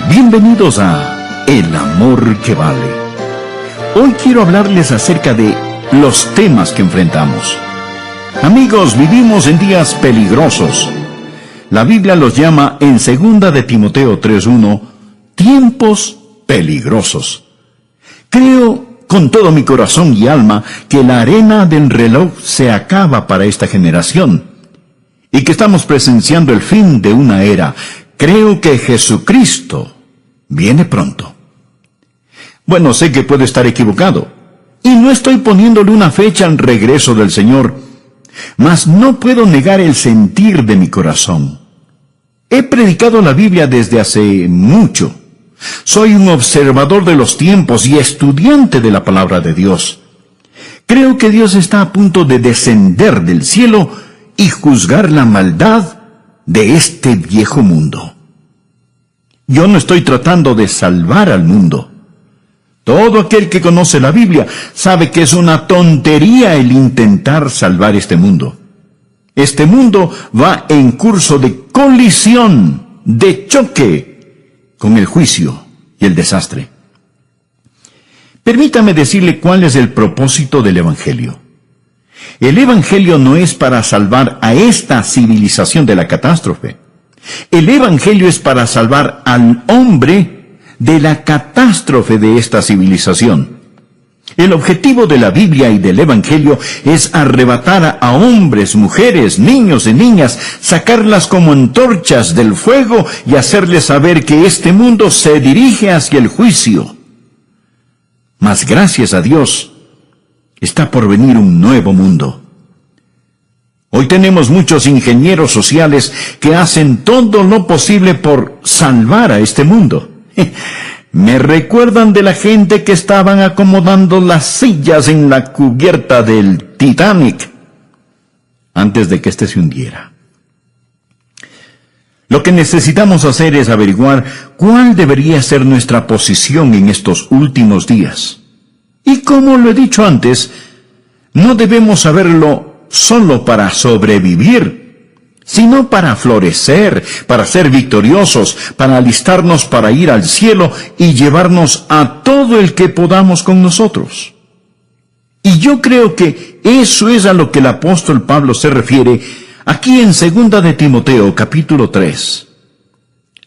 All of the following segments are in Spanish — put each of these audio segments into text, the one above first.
Bienvenidos a El Amor que Vale. Hoy quiero hablarles acerca de los temas que enfrentamos. Amigos, vivimos en días peligrosos. La Biblia los llama en 2 de Timoteo 3:1, tiempos peligrosos. Creo con todo mi corazón y alma que la arena del reloj se acaba para esta generación y que estamos presenciando el fin de una era. Creo que Jesucristo viene pronto. Bueno, sé que puedo estar equivocado, y no estoy poniéndole una fecha al regreso del Señor, mas no puedo negar el sentir de mi corazón. He predicado la Biblia desde hace mucho. Soy un observador de los tiempos y estudiante de la palabra de Dios. Creo que Dios está a punto de descender del cielo y juzgar la maldad de este viejo mundo. Yo no estoy tratando de salvar al mundo. Todo aquel que conoce la Biblia sabe que es una tontería el intentar salvar este mundo. Este mundo va en curso de colisión, de choque con el juicio y el desastre. Permítame decirle cuál es el propósito del Evangelio. El Evangelio no es para salvar a esta civilización de la catástrofe. El Evangelio es para salvar al hombre de la catástrofe de esta civilización. El objetivo de la Biblia y del Evangelio es arrebatar a hombres, mujeres, niños y niñas, sacarlas como antorchas del fuego y hacerles saber que este mundo se dirige hacia el juicio. Mas gracias a Dios, está por venir un nuevo mundo. Hoy tenemos muchos ingenieros sociales que hacen todo lo posible por salvar a este mundo. Me recuerdan de la gente que estaban acomodando las sillas en la cubierta del Titanic antes de que éste se hundiera. Lo que necesitamos hacer es averiguar cuál debería ser nuestra posición en estos últimos días. Y como lo he dicho antes, no debemos saberlo solo para sobrevivir, sino para florecer, para ser victoriosos, para alistarnos para ir al cielo y llevarnos a todo el que podamos con nosotros. Y yo creo que eso es a lo que el apóstol Pablo se refiere aquí en 2 de Timoteo capítulo 3.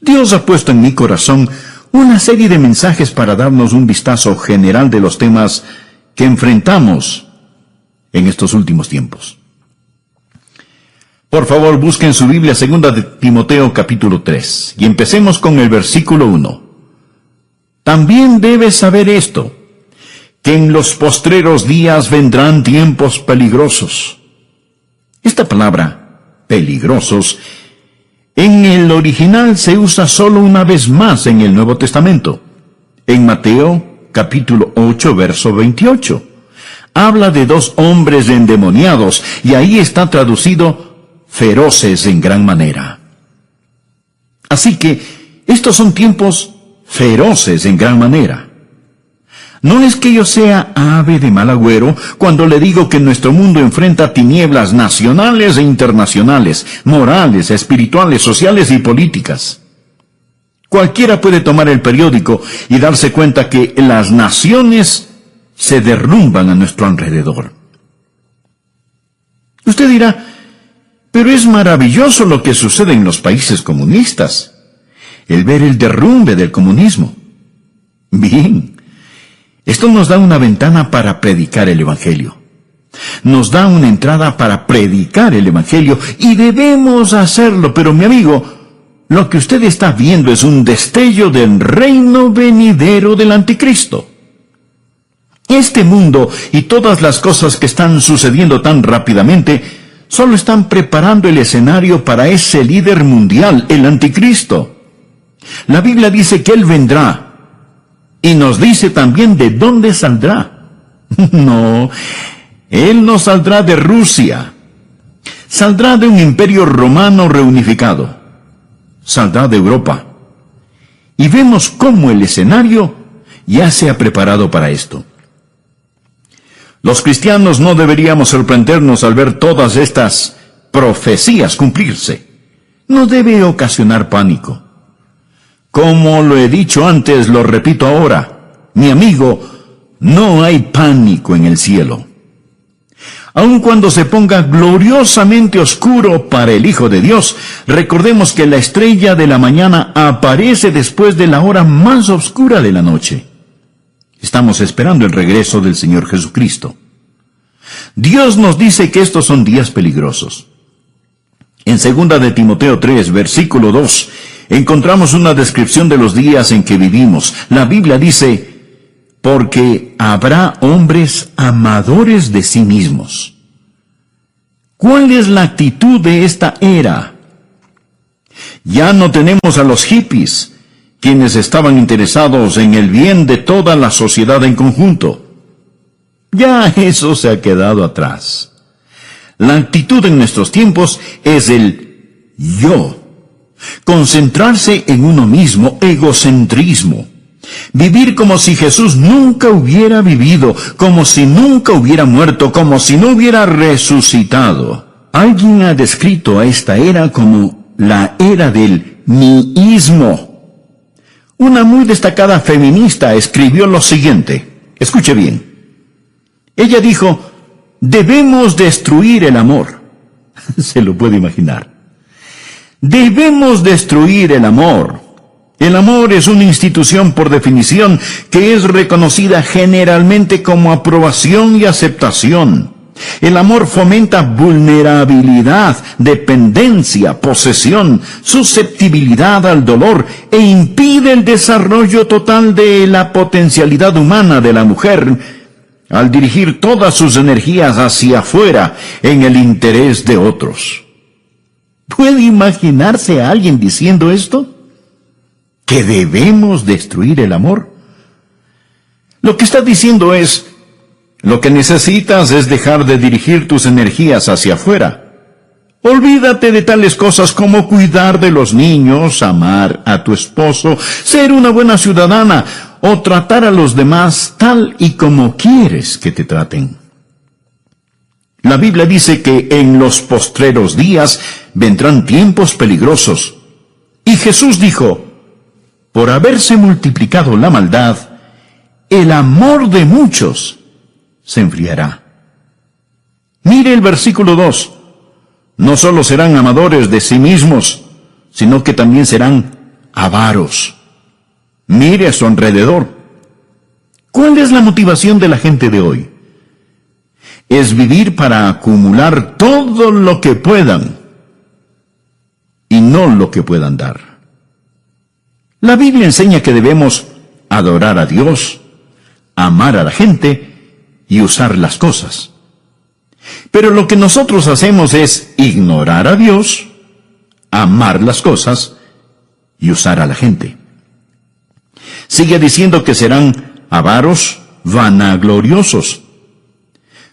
Dios ha puesto en mi corazón una serie de mensajes para darnos un vistazo general de los temas que enfrentamos en estos últimos tiempos. Por favor, busquen su Biblia 2 de Timoteo capítulo 3 y empecemos con el versículo 1. También debes saber esto, que en los postreros días vendrán tiempos peligrosos. Esta palabra, peligrosos, en el original se usa solo una vez más en el Nuevo Testamento. En Mateo capítulo 8, verso 28. Habla de dos hombres endemoniados, y ahí está traducido feroces en gran manera. Así que estos son tiempos feroces en gran manera. No es que yo sea ave de mal agüero cuando le digo que nuestro mundo enfrenta tinieblas nacionales e internacionales, morales, espirituales, sociales y políticas. Cualquiera puede tomar el periódico y darse cuenta que las naciones se derrumban a nuestro alrededor. Usted dirá, pero es maravilloso lo que sucede en los países comunistas, el ver el derrumbe del comunismo. Bien, esto nos da una ventana para predicar el Evangelio. Nos da una entrada para predicar el Evangelio y debemos hacerlo, pero mi amigo, lo que usted está viendo es un destello del reino venidero del anticristo. Este mundo y todas las cosas que están sucediendo tan rápidamente solo están preparando el escenario para ese líder mundial, el anticristo. La Biblia dice que él vendrá y nos dice también de dónde saldrá. No, él no saldrá de Rusia. Saldrá de un imperio romano reunificado. Saldrá de Europa. Y vemos cómo el escenario ya se ha preparado para esto. Los cristianos no deberíamos sorprendernos al ver todas estas profecías cumplirse. No debe ocasionar pánico. Como lo he dicho antes, lo repito ahora. Mi amigo, no hay pánico en el cielo. Aun cuando se ponga gloriosamente oscuro para el Hijo de Dios, recordemos que la estrella de la mañana aparece después de la hora más oscura de la noche. Estamos esperando el regreso del Señor Jesucristo. Dios nos dice que estos son días peligrosos. En 2 de Timoteo 3, versículo 2, encontramos una descripción de los días en que vivimos. La Biblia dice: porque habrá hombres amadores de sí mismos. ¿Cuál es la actitud de esta era? Ya no tenemos a los hippies, quienes estaban interesados en el bien de toda la sociedad en conjunto. Ya eso se ha quedado atrás. La actitud en nuestros tiempos es el yo. Concentrarse en uno mismo, egocentrismo. Vivir como si Jesús nunca hubiera vivido, como si nunca hubiera muerto, como si no hubiera resucitado. Alguien ha descrito a esta era como la era del miísmo. Una muy destacada feminista escribió lo siguiente. Escuche bien. Ella dijo: debemos destruir el amor. Se lo puede imaginar. Debemos destruir el amor. El amor es una institución por definición que es reconocida generalmente como aprobación y aceptación. El amor fomenta vulnerabilidad, dependencia, posesión, susceptibilidad al dolor e impide el desarrollo total de la potencialidad humana de la mujer al dirigir todas sus energías hacia afuera en el interés de otros. ¿Puede imaginarse a alguien diciendo esto? ¿Que debemos destruir el amor? Lo que está diciendo es: lo que necesitas es dejar de dirigir tus energías hacia afuera. Olvídate de tales cosas como cuidar de los niños, amar a tu esposo, ser una buena ciudadana o tratar a los demás tal y como quieres que te traten. La Biblia dice que en los postreros días vendrán tiempos peligrosos. Y Jesús dijo: por haberse multiplicado la maldad, el amor de muchos se enfriará. Mire el versículo 2. No solo serán amadores de sí mismos, sino que también serán avaros. Mire a su alrededor. ¿Cuál es la motivación de la gente de hoy? Es vivir para acumular todo lo que puedan y no lo que puedan dar. La Biblia enseña que debemos adorar a Dios, amar a la gente y usar las cosas. Pero lo que nosotros hacemos es ignorar a Dios, amar las cosas y usar a la gente. Sigue diciendo que serán avaros, vanagloriosos.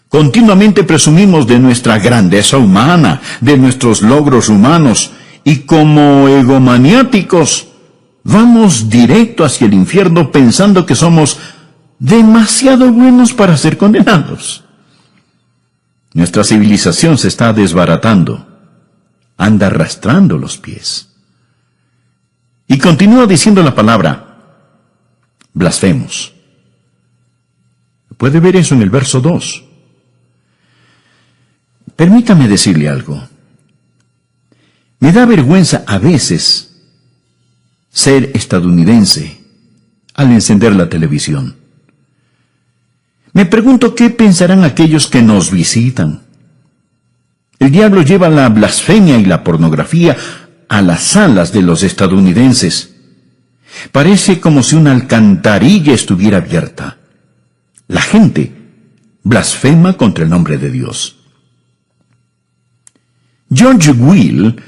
Continuamente presumimos de nuestra grandeza humana, de nuestros logros humanos, y como egomaniáticos, vamos directo hacia el infierno pensando que somos demasiado buenos para ser condenados. Nuestra civilización se está desbaratando, anda arrastrando los pies. Y continúa diciendo la palabra: blasfemos. Puede ver eso en el verso 2. Permítame decirle algo. Me da vergüenza a veces ser estadounidense al encender la televisión. Me pregunto qué pensarán aquellos que nos visitan. El diablo lleva la blasfemia y la pornografía a las salas de los estadounidenses. Parece como si una alcantarilla estuviera abierta. La gente blasfema contra el nombre de Dios. George Will,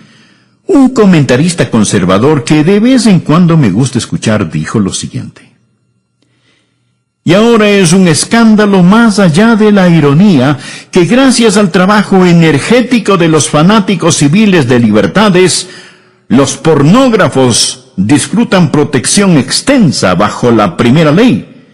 un comentarista conservador que de vez en cuando me gusta escuchar, dijo lo siguiente: y ahora es un escándalo más allá de la ironía que gracias al trabajo energético de los fanáticos civiles de libertades, los pornógrafos disfrutan protección extensa bajo la primera ley,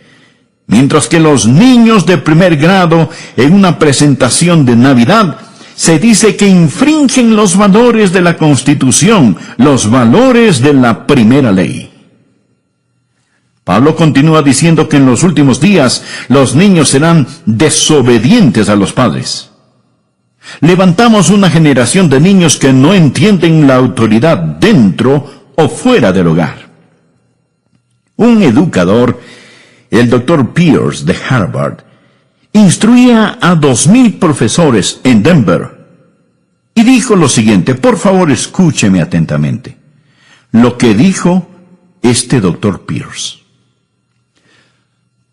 mientras que los niños de primer grado en una presentación de Navidad se dice que infringen los valores de la Constitución, los valores de la primera ley. Pablo continúa diciendo que en los últimos días los niños serán desobedientes a los padres. Levantamos una generación de niños que no entienden la autoridad dentro o fuera del hogar. Un educador, el Dr. Pierce de Harvard, instruía a 2,000 profesores en Denver y dijo lo siguiente, por favor escúcheme atentamente, lo que dijo este Dr. Pierce.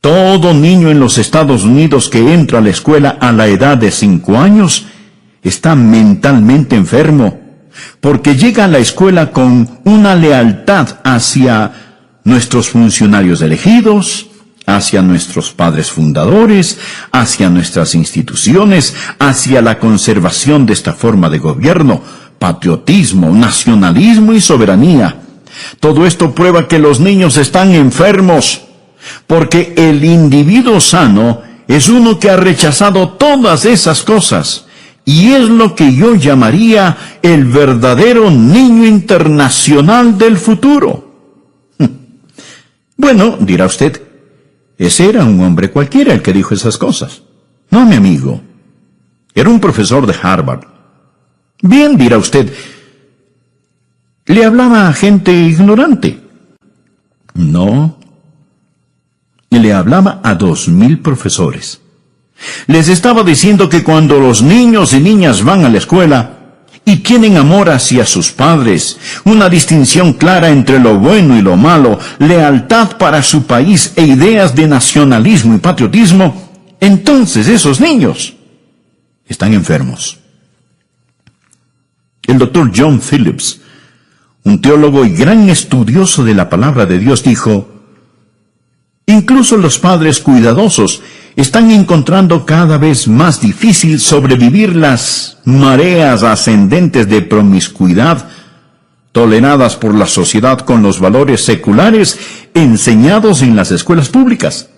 Todo niño en los Estados Unidos que entra a la escuela a la edad de 5 años está mentalmente enfermo, porque llega a la escuela con una lealtad hacia nuestros funcionarios elegidos, hacia nuestros padres fundadores, hacia nuestras instituciones, hacia la conservación de esta forma de gobierno, patriotismo, nacionalismo y soberanía. Todo esto prueba que los niños están enfermos, porque el individuo sano es uno que ha rechazado todas esas cosas, y es lo que yo llamaría el verdadero niño internacional del futuro. Bueno, dirá usted, ese era un hombre cualquiera el que dijo esas cosas. No, mi amigo, era un profesor de Harvard. Bien, dirá usted, le hablaba a gente ignorante. No, le hablaba a 2,000 profesores. Les estaba diciendo que cuando los niños y niñas van a la escuela y tienen amor hacia sus padres, una distinción clara entre lo bueno y lo malo, lealtad para su país e ideas de nacionalismo y patriotismo, entonces esos niños están enfermos. El Dr. John Phillips, un teólogo y gran estudioso de la palabra de Dios, dijo, incluso los padres cuidadosos están encontrando cada vez más difícil sobrevivir las mareas ascendentes de promiscuidad toleradas por la sociedad con los valores seculares enseñados en las escuelas públicas.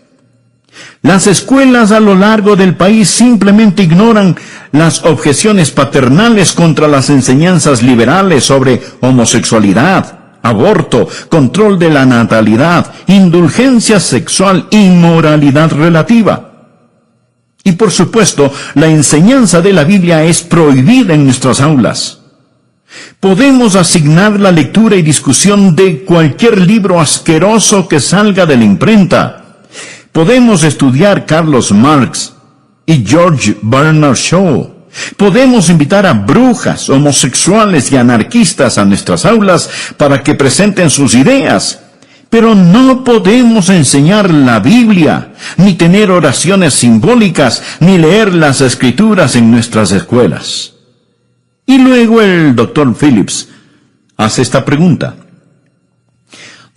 Las escuelas a lo largo del país simplemente ignoran las objeciones paternales contra las enseñanzas liberales sobre homosexualidad, aborto, control de la natalidad, indulgencia sexual y moralidad relativa. Y por supuesto, la enseñanza de la Biblia es prohibida en nuestras aulas. Podemos asignar la lectura y discusión de cualquier libro asqueroso que salga de la imprenta. Podemos estudiar Carlos Marx y George Bernard Shaw. Podemos invitar a brujas, homosexuales y anarquistas a nuestras aulas para que presenten sus ideas. Pero no podemos enseñar la Biblia, ni tener oraciones simbólicas, ni leer las Escrituras en nuestras escuelas. Y luego el Dr. Phillips hace esta pregunta.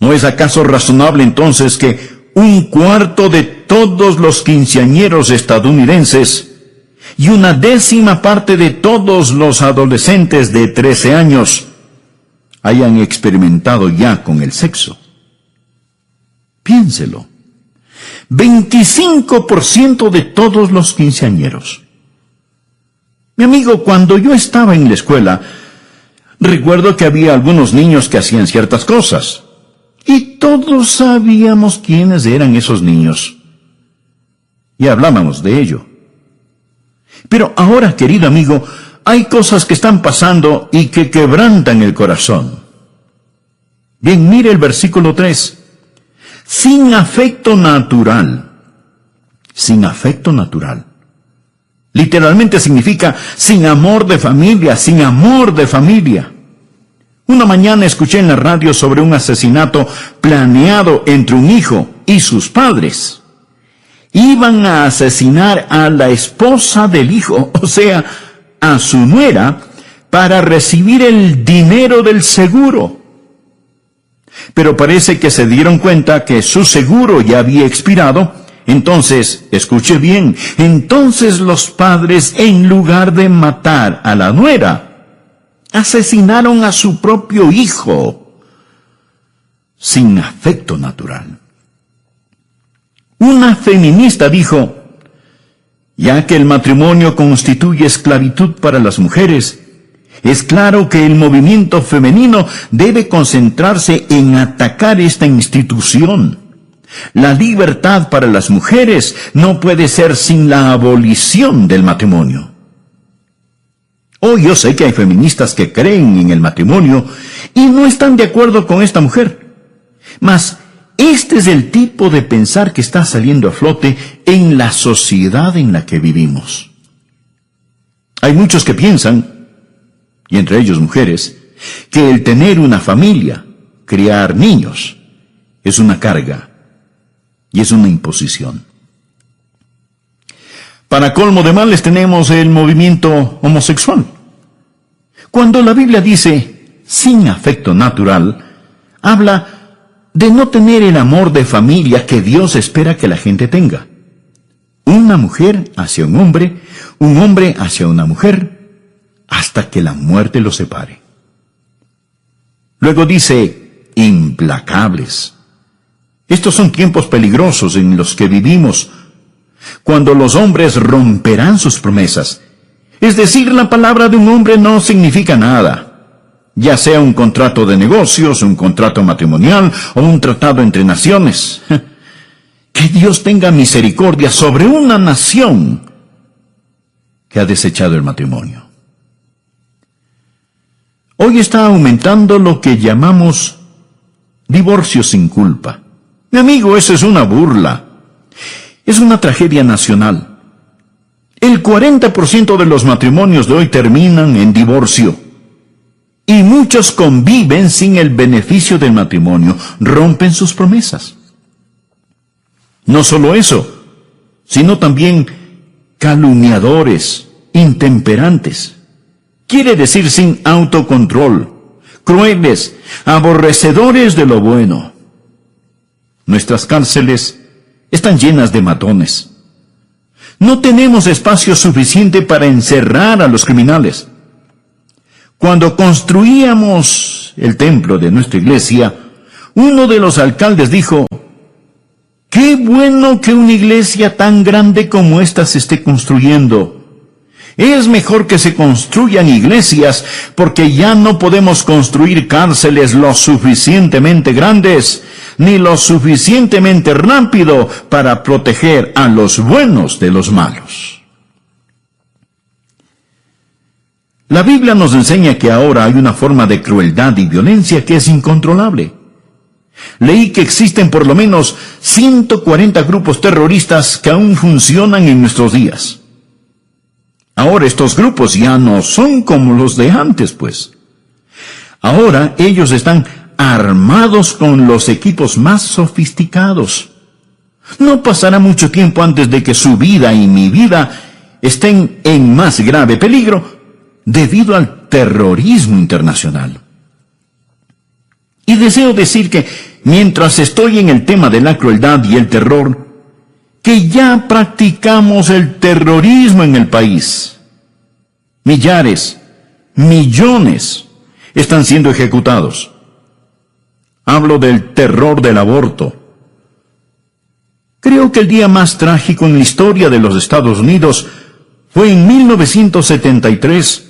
¿No es acaso razonable entonces que 1/4 de todos los quinceañeros estadounidenses y 1/10 parte de todos los adolescentes de 13 años hayan experimentado ya con el sexo? Piénselo. 25% de todos los quinceañeros. Mi amigo, cuando yo estaba en la escuela, recuerdo que había algunos niños que hacían ciertas cosas. Y todos sabíamos quiénes eran esos niños. Y hablábamos de ello. Pero ahora, querido amigo, hay cosas que están pasando y que quebrantan el corazón. Bien, mire el versículo 3. Sin afecto natural. Sin afecto natural. Literalmente significa sin amor de familia, sin amor de familia. Una mañana escuché en la radio sobre un asesinato planeado entre un hijo y sus padres. Iban a asesinar a la esposa del hijo, o sea, a su nuera, para recibir el dinero del seguro. Pero parece que se dieron cuenta que su seguro ya había expirado. Entonces, escuche bien, entonces los padres, en lugar de matar a la nuera, asesinaron a su propio hijo, sin afecto natural. Una feminista dijo, ya que el matrimonio constituye esclavitud para las mujeres, es claro que el movimiento femenino debe concentrarse en atacar esta institución. La libertad para las mujeres no puede ser sin la abolición del matrimonio. Hoy yo sé que hay feministas que creen en el matrimonio y no están de acuerdo con esta mujer. Mas este es el tipo de pensar que está saliendo a flote en la sociedad en la que vivimos. Hay muchos que piensan, y entre ellos mujeres, que el tener una familia, criar niños, es una carga y es una imposición. Para colmo de males tenemos el movimiento homosexual. Cuando la Biblia dice sin afecto natural, habla de no tener el amor de familia que Dios espera que la gente tenga. Una mujer hacia un hombre hacia una mujer, hasta que la muerte los separe. Luego dice, implacables. Estos son tiempos peligrosos en los que vivimos, cuando los hombres romperán sus promesas. Es decir, la palabra de un hombre no significa nada, ya sea un contrato de negocios, un contrato matrimonial o un tratado entre naciones. Que Dios tenga misericordia sobre una nación que ha desechado el matrimonio. Hoy está aumentando lo que llamamos divorcio sin culpa. Mi amigo, eso es una burla. Es una tragedia nacional. El 40% de los matrimonios de hoy terminan en divorcio. Y muchos conviven sin el beneficio del matrimonio, rompen sus promesas. No solo eso, sino también calumniadores, intemperantes. Quiere decir sin autocontrol, crueles, aborrecedores de lo bueno. Nuestras cárceles están llenas de matones. No tenemos espacio suficiente para encerrar a los criminales. Cuando construíamos el templo de nuestra iglesia, uno de los alcaldes dijo, «Qué bueno que una iglesia tan grande como esta se esté construyendo. Es mejor que se construyan iglesias, porque ya no podemos construir cárceles lo suficientemente grandes, ni lo suficientemente rápido para proteger a los buenos de los malos». La Biblia nos enseña que ahora hay una forma de crueldad y violencia que es incontrolable. Leí que existen por lo menos 140 grupos terroristas que aún funcionan en nuestros días. Ahora estos grupos ya no son como los de antes, pues. Ahora ellos están armados con los equipos más sofisticados. No pasará mucho tiempo antes de que su vida y mi vida estén en más grave peligro debido al terrorismo internacional. Y deseo decir que mientras estoy en el tema de la crueldad y el terror, que ya practicamos el terrorismo en el país. Millares, millones están siendo ejecutados. Hablo del terror del aborto. Creo que el día más trágico en la historia de los Estados Unidos fue en 1973,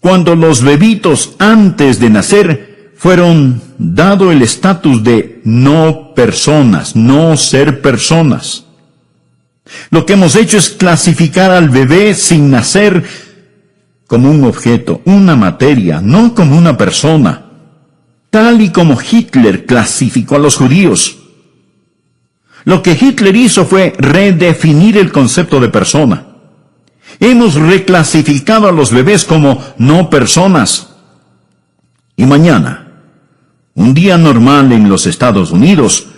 cuando los bebitos antes de nacer fueron dado el estatus de no personas, no ser personas. Lo que hemos hecho es clasificar al bebé sin nacer como un objeto, una materia, no como una persona, tal y como Hitler clasificó a los judíos. Lo que Hitler hizo fue redefinir el concepto de persona. Hemos reclasificado a los bebés como no personas. Y mañana, un día normal en los Estados Unidos,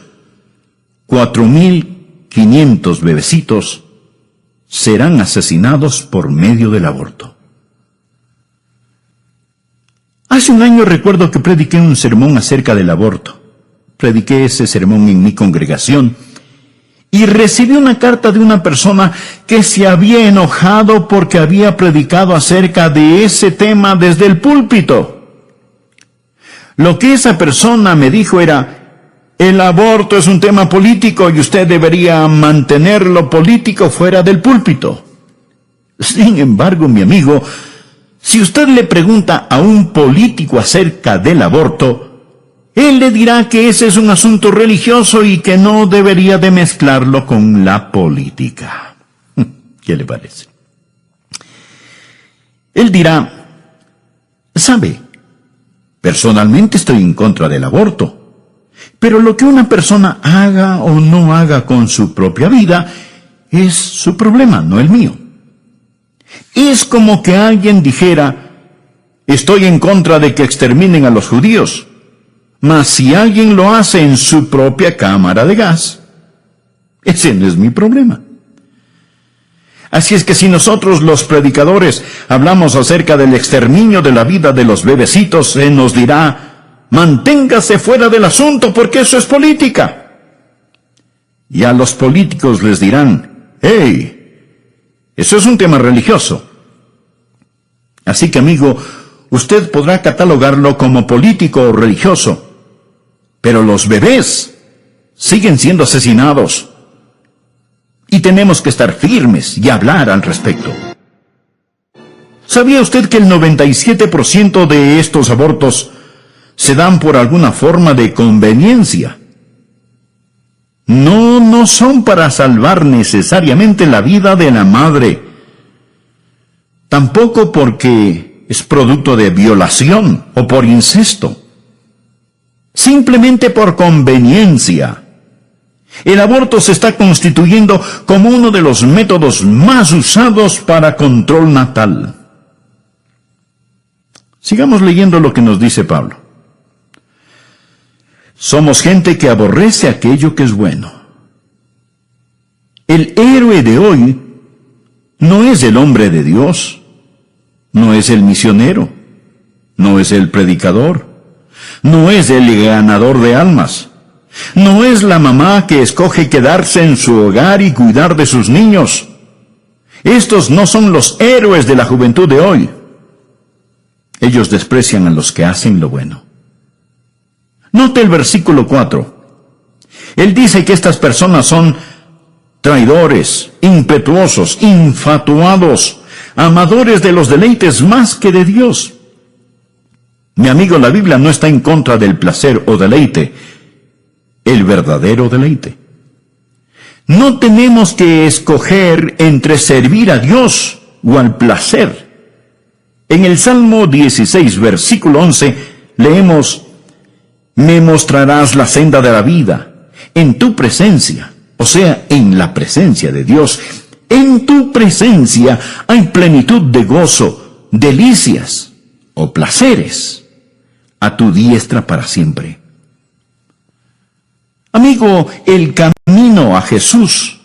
4.500 bebecitos serán asesinados por medio del aborto. Hace un año recuerdo que prediqué un sermón acerca del aborto. Prediqué ese sermón en mi congregación y recibí una carta de una persona que se había enojado porque había predicado acerca de ese tema desde el púlpito. Lo que esa persona me dijo era, el aborto es un tema político y usted debería mantener lo político fuera del púlpito. Sin embargo, mi amigo, si usted le pregunta a un político acerca del aborto, él le dirá que ese es un asunto religioso y que no debería de mezclarlo con la política. ¿Qué le parece? Él dirá, ¿sabe? Personalmente estoy en contra del aborto, pero lo que una persona haga o no haga con su propia vida es su problema, no el mío. Es como que alguien dijera, estoy en contra de que exterminen a los judíos, mas si alguien lo hace en su propia cámara de gas, ese no es mi problema. Así es que si nosotros los predicadores hablamos acerca del exterminio de la vida de los bebecitos, se nos dirá, manténgase fuera del asunto porque eso es política. Y a los políticos les dirán, hey, eso es un tema religioso. Así que amigo, usted podrá catalogarlo como político o religioso, pero los bebés siguen siendo asesinados. Y tenemos que estar firmes y hablar al respecto. ¿Sabía usted que el 97% de estos abortos se dan por alguna forma de conveniencia? No son para salvar necesariamente la vida de la madre. Tampoco porque es producto de violación o por incesto. Simplemente por conveniencia. El aborto se está constituyendo como uno de los métodos más usados para control natal. Sigamos leyendo lo que nos dice Pablo. Somos gente que aborrece aquello que es bueno. El héroe de hoy no es el hombre de Dios, no es el misionero, no es el predicador, no es el ganador de almas. No es la mamá que escoge quedarse en su hogar y cuidar de sus niños. Estos no son los héroes de la juventud de hoy. Ellos desprecian a los que hacen lo bueno. Note el versículo 4. Él dice que estas personas son traidores, impetuosos, infatuados, amadores de los deleites más que de Dios. Mi amigo, la Biblia no está en contra del placer o deleite, el verdadero deleite. No tenemos que escoger entre servir a Dios o al placer. En el Salmo 16, versículo 11, leemos, me mostrarás la senda de la vida, en tu presencia, o sea, en la presencia de Dios. En tu presencia hay plenitud de gozo, delicias o placeres, a tu diestra para siempre. Amigo, el camino a Jesús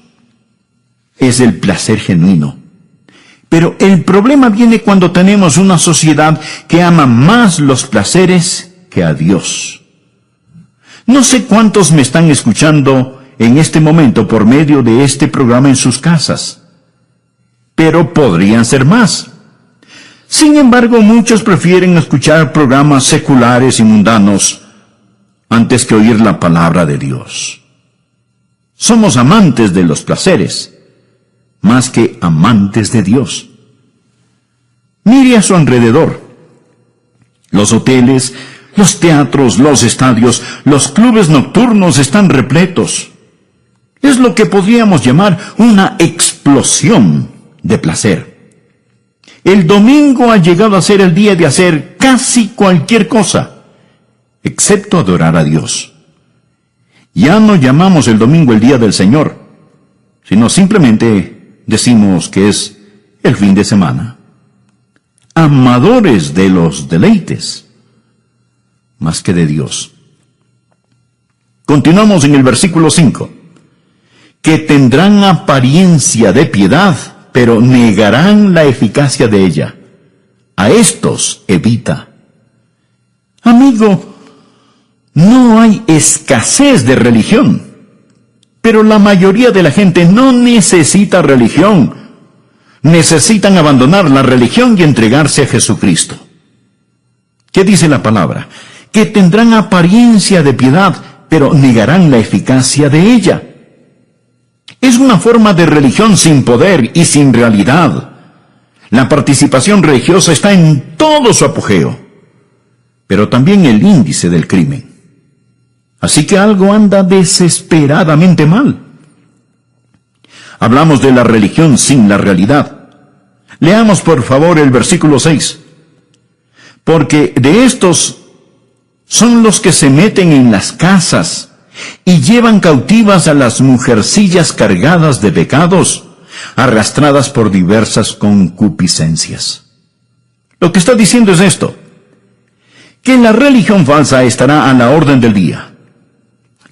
es el placer genuino. Pero el problema viene cuando tenemos una sociedad que ama más los placeres que a Dios. No sé cuántos me están escuchando en este momento por medio de este programa en sus casas, pero podrían ser más. Sin embargo, muchos prefieren escuchar programas seculares y mundanos antes que oír la palabra de Dios. Somos amantes de los placeres, más que amantes de Dios. Mire a su alrededor. Los hoteles, los teatros, los estadios, los clubes nocturnos están repletos. Es lo que podríamos llamar una explosión de placer. El domingo ha llegado a ser el día de hacer casi cualquier cosa, excepto adorar a Dios. Ya no llamamos el domingo el día del Señor, sino simplemente decimos que es el fin de semana. Amadores de los deleites, más que de Dios. Continuamos en el versículo 5. Que tendrán apariencia de piedad, pero negarán la eficacia de ella. A estos evita. Amigo, no hay escasez de religión, pero la mayoría de la gente no necesita religión. Necesitan abandonar la religión y entregarse a Jesucristo. ¿Qué dice la palabra? Que tendrán apariencia de piedad, pero negarán la eficacia de ella. Es una forma de religión sin poder y sin realidad. La participación religiosa está en todo su apogeo, pero también el índice del crimen. Así que algo anda desesperadamente mal. Hablamos de la religión sin la realidad. Leamos por favor el versículo 6. Porque de estos son los que se meten en las casas y llevan cautivas a las mujercillas cargadas de pecados, arrastradas por diversas concupiscencias. Lo que está diciendo es esto, que la religión falsa estará a la orden del día.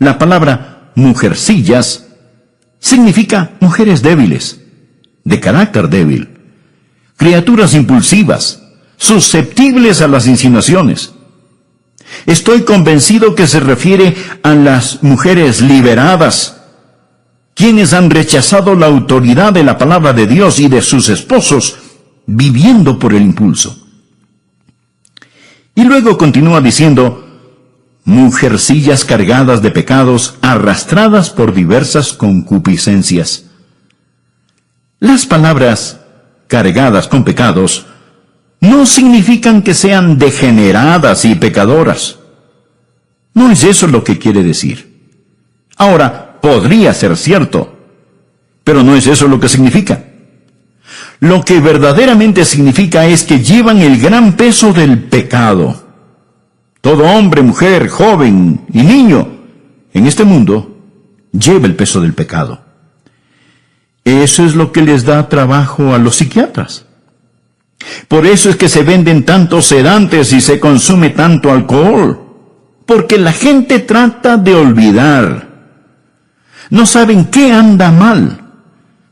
La palabra mujercillas significa mujeres débiles, de carácter débil, criaturas impulsivas, susceptibles a las insinuaciones. Estoy convencido que se refiere a las mujeres liberadas, quienes han rechazado la autoridad de la palabra de Dios y de sus esposos, viviendo por el impulso. Y luego continúa diciendo, mujercillas cargadas de pecados, arrastradas por diversas concupiscencias. Las palabras cargadas con pecados no significan que sean degeneradas y pecadoras. No es eso lo que quiere decir. Ahora, podría ser cierto, pero no es eso lo que significa. Lo que verdaderamente significa es que llevan el gran peso del pecado. Todo hombre, mujer, joven y niño en este mundo lleva el peso del pecado. Eso es lo que les da trabajo a los psiquiatras. Por eso es que se venden tantos sedantes y se consume tanto alcohol. Porque la gente trata de olvidar. No saben qué anda mal,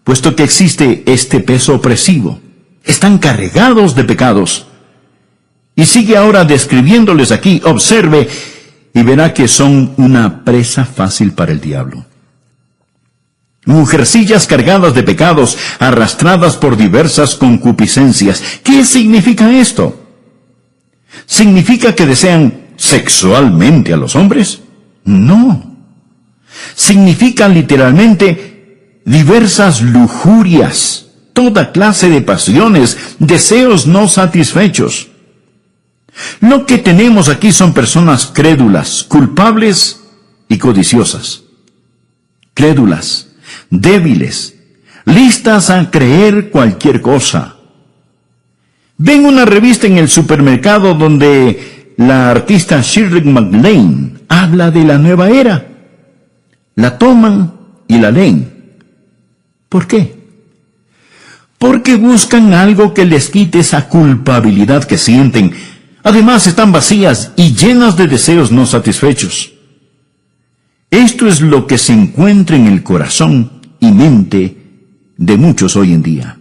puesto que existe este peso opresivo. Están cargados de pecados. Y sigue ahora describiéndoles aquí, observe, y verá que son una presa fácil para el diablo. Mujercillas cargadas de pecados, arrastradas por diversas concupiscencias. ¿Qué significa esto? ¿Significa que desean sexualmente a los hombres? No. Significa literalmente diversas lujurias, toda clase de pasiones, deseos no satisfechos. Lo que tenemos aquí son personas crédulas, culpables y codiciosas. Crédulas, débiles, listas a creer cualquier cosa. Ven una revista en el supermercado donde la artista Shirley MacLaine habla de la nueva era. La toman y la leen. ¿Por qué? Porque buscan algo que les quite esa culpabilidad que sienten. Además están vacías y llenas de deseos no satisfechos. Esto es lo que se encuentra en el corazón y mente de muchos hoy en día.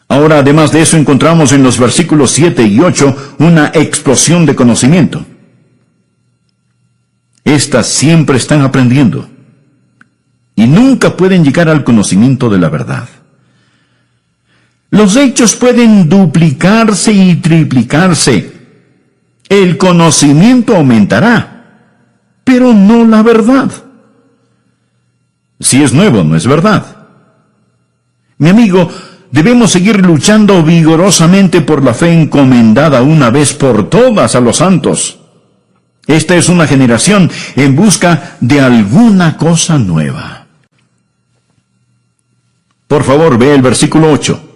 Ahora, además de eso, encontramos en los versículos 7 y 8 una explosión de conocimiento. Estas siempre están aprendiendo y nunca pueden llegar al conocimiento de la verdad. Los hechos pueden duplicarse y triplicarse. El conocimiento aumentará, pero no la verdad. Si es nuevo, no es verdad. Mi amigo, debemos seguir luchando vigorosamente por la fe encomendada una vez por todas a los santos. Esta es una generación en busca de alguna cosa nueva. Por favor, ve el versículo 8.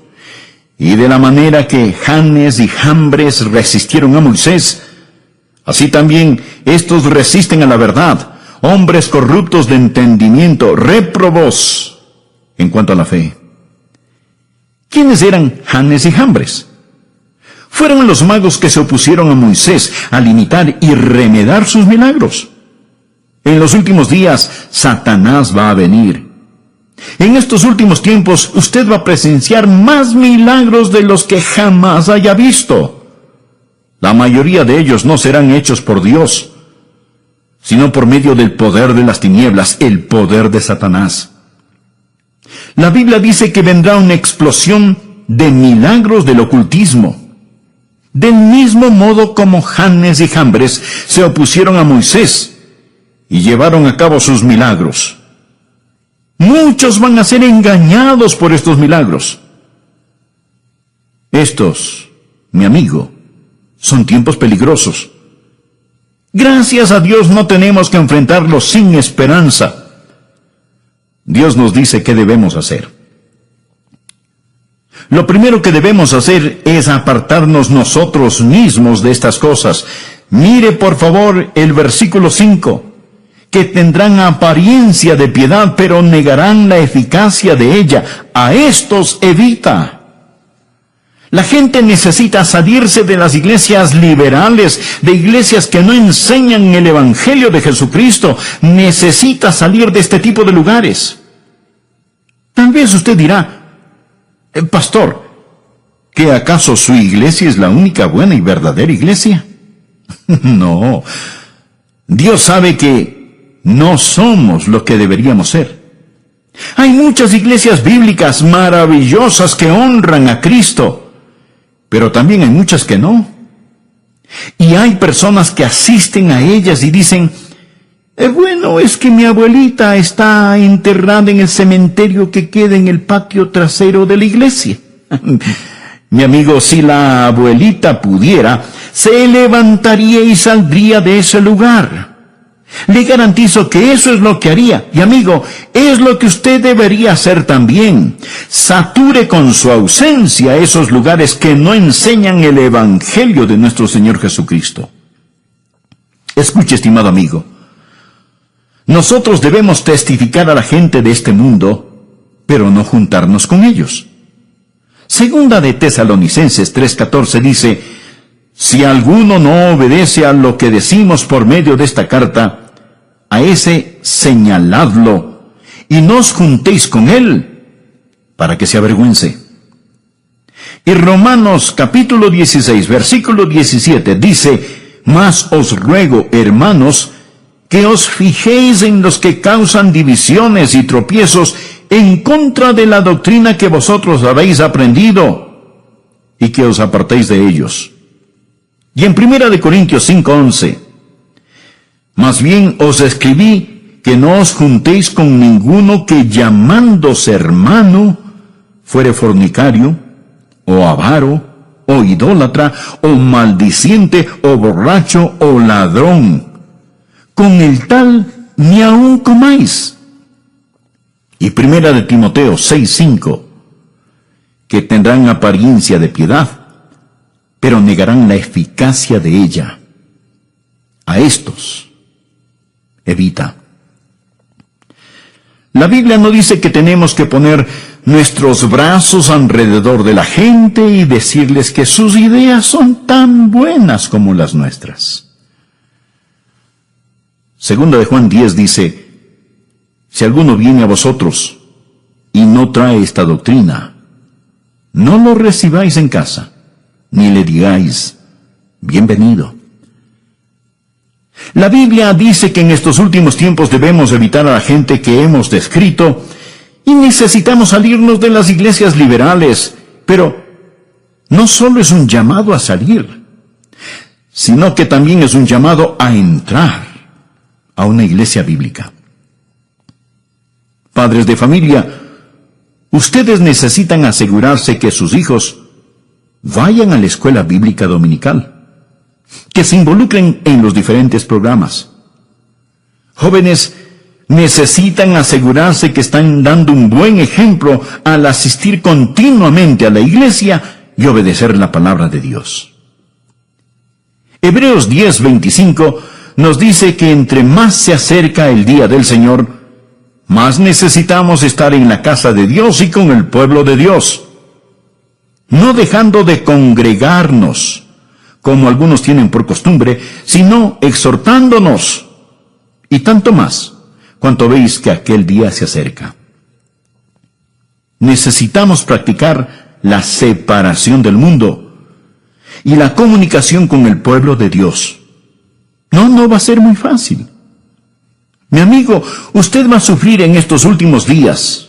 Y de la manera que Janes y Jambres resistieron a Moisés, así también estos resisten a la verdad, hombres corruptos de entendimiento, réprobos en cuanto a la fe. ¿Quiénes eran Janes y Jambres? Fueron los magos que se opusieron a Moisés al imitar y remedar sus milagros. En los últimos días, Satanás va a venir. En estos últimos tiempos, usted va a presenciar más milagros de los que jamás haya visto. La mayoría de ellos no serán hechos por Dios, sino por medio del poder de las tinieblas, el poder de Satanás. La Biblia dice que vendrá una explosión de milagros del ocultismo. Del mismo modo como Janes y Jambres se opusieron a Moisés y llevaron a cabo sus milagros. Muchos van a ser engañados por estos milagros. Estos, mi amigo, son tiempos peligrosos. Gracias a Dios no tenemos que enfrentarlo sin esperanza. Dios nos dice qué debemos hacer. Lo primero que debemos hacer es apartarnos nosotros mismos de estas cosas. Mire por favor el versículo 5. Que tendrán apariencia de piedad, pero negarán la eficacia de ella. A estos evita. La gente necesita salirse de las iglesias liberales, de iglesias que no enseñan el Evangelio de Jesucristo. Necesita salir de este tipo de lugares. Tal vez usted dirá, pastor, ¿que acaso su iglesia es la única buena y verdadera iglesia? No. Dios sabe que no somos lo que deberíamos ser. Hay muchas iglesias bíblicas maravillosas que honran a Cristo, pero también hay muchas que no. Y hay personas que asisten a ellas y dicen, bueno, es que mi abuelita está enterrada en el cementerio que queda en el patio trasero de la iglesia. Mi amigo, si la abuelita pudiera, se levantaría y saldría de ese lugar. Le garantizo que eso es lo que haría. Y amigo, es lo que usted debería hacer también. Sature con su ausencia esos lugares que no enseñan el Evangelio de nuestro Señor Jesucristo. Escuche, estimado amigo. Nosotros debemos testificar a la gente de este mundo, pero no juntarnos con ellos. Segunda de Tesalonicenses 3:14 dice, si alguno no obedece a lo que decimos por medio de esta carta, a ese señaladlo, y no os juntéis con él, para que se avergüence. Y Romanos capítulo 16, versículo 17 dice, mas os ruego, hermanos, que os fijéis en los que causan divisiones y tropiezos en contra de la doctrina que vosotros habéis aprendido, y que os apartéis de ellos. Y en 1 Corintios 5:11, más bien os escribí que no os juntéis con ninguno que llamándose hermano fuere fornicario, o avaro, o idólatra, o maldiciente, o borracho, o ladrón. Con el tal ni aun comáis. Y 1 Timoteo 6:5, que tendrán apariencia de piedad, pero negarán la eficacia de ella. A estos evita. La Biblia no dice que tenemos que poner nuestros brazos alrededor de la gente y decirles que sus ideas son tan buenas como las nuestras. Segunda de Juan 10 dice, si alguno viene a vosotros y no trae esta doctrina, no lo recibáis en casa, ni le digáis, bienvenido. La Biblia dice que en estos últimos tiempos debemos evitar a la gente que hemos descrito y necesitamos salirnos de las iglesias liberales, pero no solo es un llamado a salir, sino que también es un llamado a entrar a una iglesia bíblica. Padres de familia, ustedes necesitan asegurarse que sus hijos vayan a la escuela bíblica dominical, que se involucren en los diferentes programas. Jóvenes necesitan asegurarse que están dando un buen ejemplo al asistir continuamente a la iglesia y obedecer la palabra de Dios. Hebreos 10:25 nos dice que entre más se acerca el día del Señor, más necesitamos estar en la casa de Dios y con el pueblo de Dios, no dejando de congregarnos, como algunos tienen por costumbre, sino exhortándonos, y tanto más, cuanto veis que aquel día se acerca. Necesitamos practicar la separación del mundo y la comunicación con el pueblo de Dios. No va a ser muy fácil. Mi amigo, usted va a sufrir en estos últimos días,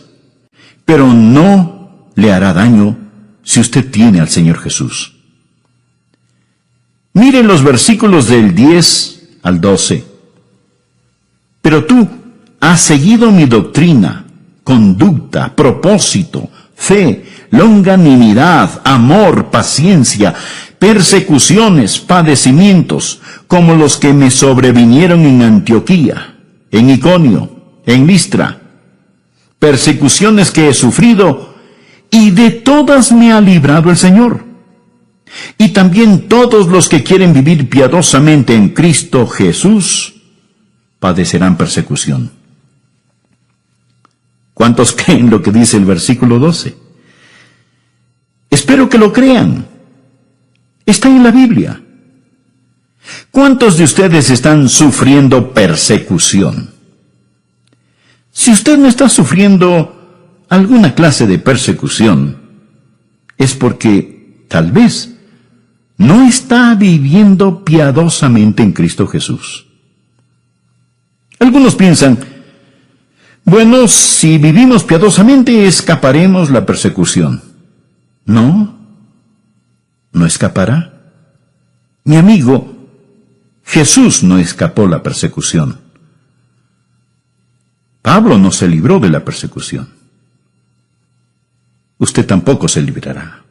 pero no le hará daño si usted tiene al Señor Jesús. Miren los versículos del 10 al 12. Pero tú has seguido mi doctrina, conducta, propósito, fe, longanimidad, amor, paciencia, persecuciones, padecimientos, como los que me sobrevinieron en Antioquía, en Iconio, en Listra, persecuciones que he sufrido, y de todas me ha librado el Señor. Y también todos los que quieren vivir piadosamente en Cristo Jesús padecerán persecución. ¿Cuántos creen lo que dice el versículo 12? Espero que lo crean. Está en la Biblia. ¿Cuántos de ustedes están sufriendo persecución? Si usted no está sufriendo alguna clase de persecución, es porque tal vez no está viviendo piadosamente en Cristo Jesús. Algunos piensan, bueno, si vivimos piadosamente escaparemos la persecución. No, no escapará. Mi amigo, Jesús no escapó la persecución. Pablo no se libró de la persecución. Usted tampoco se librará.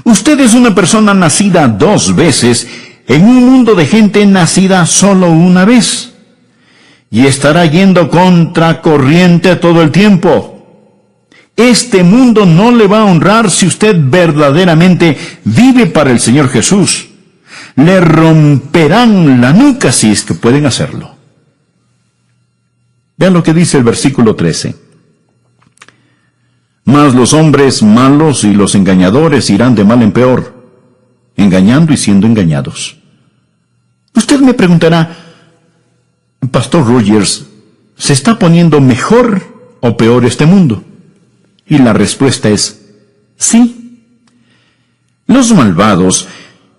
Usted es una persona nacida 2 veces en un mundo de gente nacida solo una vez. Y estará yendo contracorriente todo el tiempo. Este mundo no le va a honrar si usted verdaderamente vive para el Señor Jesús. Le romperán la nuca si es que pueden hacerlo. Vean lo que dice el versículo 13. Mas los hombres malos y los engañadores irán de mal en peor, engañando y siendo engañados. Usted me preguntará, Pastor Rogers, ¿se está poniendo mejor o peor este mundo? Y la respuesta es sí. Los malvados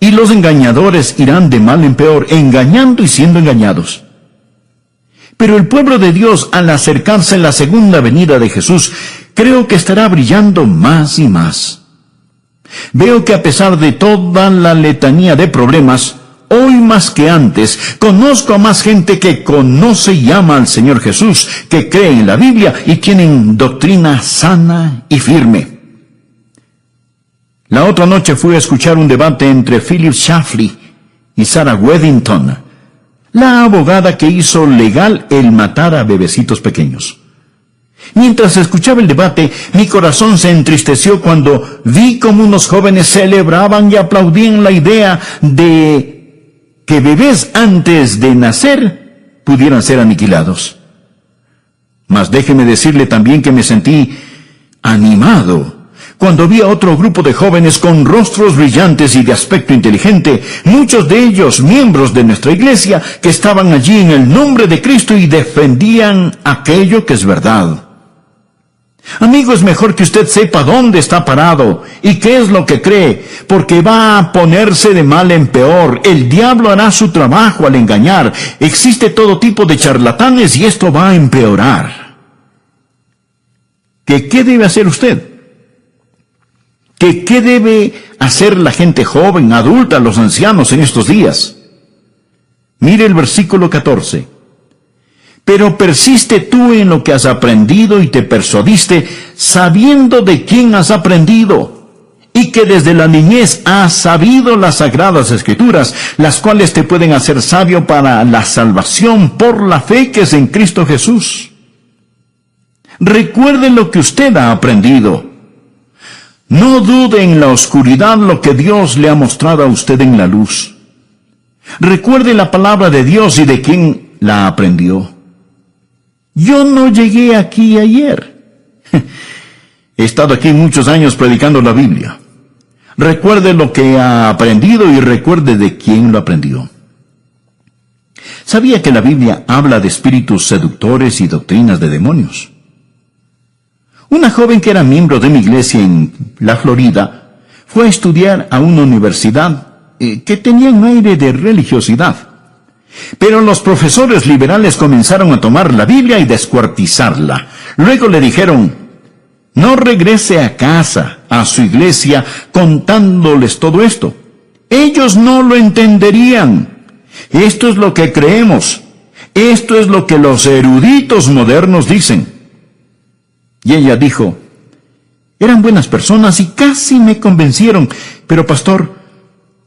y los engañadores irán de mal en peor, engañando y siendo engañados. Pero el pueblo de Dios, al acercarse a la segunda venida de Jesús, creo que estará brillando más y más. Veo que a pesar de toda la letanía de problemas, hoy más que antes, conozco a más gente que conoce y ama al Señor Jesús, que cree en la Biblia y tienen doctrina sana y firme. La otra noche fui a escuchar un debate entre Philip Shafley y Sarah Weddington, la abogada que hizo legal el matar a bebecitos pequeños. Mientras escuchaba el debate, mi corazón se entristeció cuando vi cómo unos jóvenes celebraban y aplaudían la idea de que bebés antes de nacer pudieran ser aniquilados. Mas déjeme decirle también que me sentí animado cuando vi a otro grupo de jóvenes con rostros brillantes y de aspecto inteligente, muchos de ellos miembros de nuestra iglesia, que estaban allí en el nombre de Cristo y defendían aquello que es verdad. Amigo, es mejor que usted sepa dónde está parado y qué es lo que cree, porque va a ponerse de mal en peor. El diablo hará su trabajo al engañar. Existe todo tipo de charlatanes y esto va a empeorar. ¿Qué debe hacer usted? ¿Qué debe hacer la gente joven, adulta, los ancianos en estos días? Mire el versículo 14. Pero persiste tú en lo que has aprendido y te persuadiste, sabiendo de quién has aprendido, y que desde la niñez has sabido las sagradas escrituras, las cuales te pueden hacer sabio para la salvación por la fe que es en Cristo Jesús. Recuerde lo que usted ha aprendido. No dude en la oscuridad lo que Dios le ha mostrado a usted en la luz. Recuerde la palabra de Dios y de quién la aprendió. Yo no llegué aquí ayer. He estado aquí muchos años predicando la Biblia. Recuerde lo que ha aprendido y recuerde de quién lo aprendió. ¿Sabía que la Biblia habla de espíritus seductores y doctrinas de demonios? Una joven que era miembro de mi iglesia en la Florida fue a estudiar a una universidad que tenía un aire de religiosidad. Pero los profesores liberales comenzaron a tomar la Biblia y descuartizarla. Luego le dijeron, no regrese a casa, a su iglesia, contándoles todo esto. Ellos no lo entenderían. Esto es lo que creemos. Esto es lo que los eruditos modernos dicen. Y ella dijo, Eran buenas personas y casi me convencieron, pero pastor,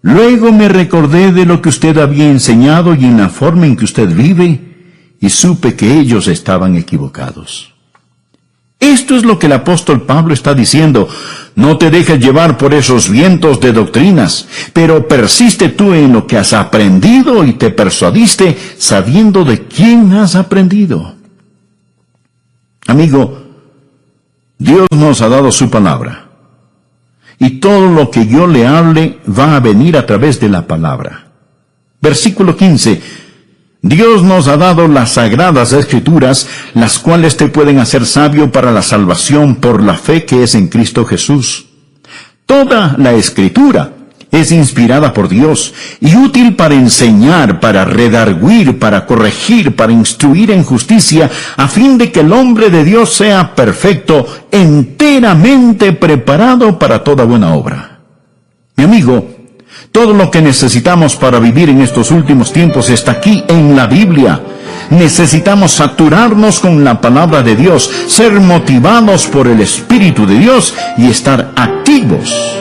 luego me recordé de lo que usted había enseñado y en la forma en que usted vive, y supe que ellos estaban equivocados. Esto es lo que el apóstol Pablo está diciendo. No te dejes llevar por esos vientos de doctrinas, pero persiste tú en lo que has aprendido y te persuadiste sabiendo de quién has aprendido. Amigo, Dios nos ha dado su palabra. Y todo lo que yo le hable va a venir a través de la palabra. Versículo 15. Dios nos ha dado las sagradas escrituras, las cuales te pueden hacer sabio para la salvación por la fe que es en Cristo Jesús. Toda la escritura es inspirada por Dios y útil para enseñar, para redarguir, para corregir, para instruir en justicia, a fin de que el hombre de Dios sea perfecto, enteramente preparado para toda buena obra. Mi amigo, todo lo que necesitamos para vivir en estos últimos tiempos está aquí en la Biblia. Necesitamos saturarnos con la palabra de Dios, ser motivados por el Espíritu de Dios y estar activos